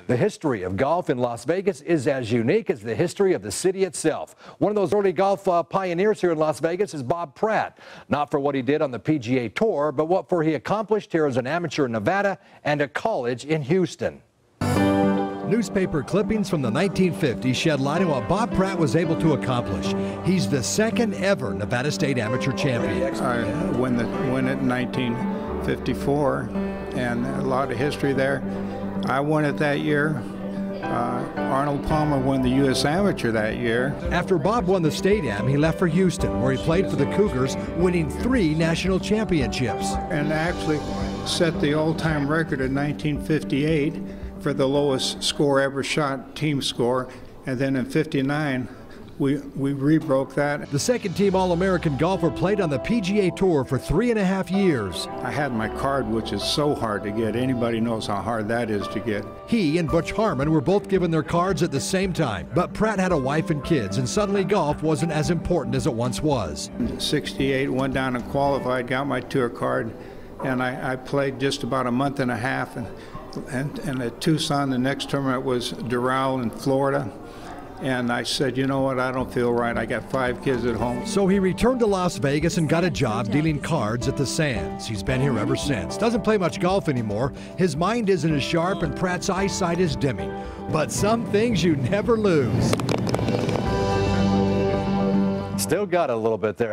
The history of golf in Las Vegas is as unique as the history of the city itself. One of those early golf pioneers here in Las Vegas is Bob Pratt. Not for what he did on the PGA Tour, but what he accomplished here as an amateur in Nevada and a college in Houston. Newspaper clippings from the 1950s shed light on what Bob Pratt was able to accomplish. He's the second ever Nevada State Amateur Champion. I won it in 1954, and a lot of history there. I won it that year. Arnold Palmer won the U.S. Amateur that year. After Bob won the State Am, he left for Houston, where he played for the Cougars, winning 3 national championships. And actually set the all-time record in 1958 for the lowest score ever shot, team score. And then in '59, we rebroke that. The second-team All-American golfer played on the PGA Tour for 3.5 years. I had my card, which is so hard to get. Anybody knows how hard that is to get. He and Butch Harmon were both given their cards at the same time, but Pratt had a wife and kids, and suddenly golf wasn't as important as it once was. In '68, went down and qualified, got my tour card, and I played just about a month and a half. And at Tucson, the next tournament was Doral in Florida. And I said, you know what, I don't feel right. I got 5 kids at home. So he returned to Las Vegas and got a job dealing cards at the Sands. He's been here ever since. Doesn't play much golf anymore. His mind isn't as sharp and Pratt's eyesight is dimming. But some things you never lose. Still got a little bit there.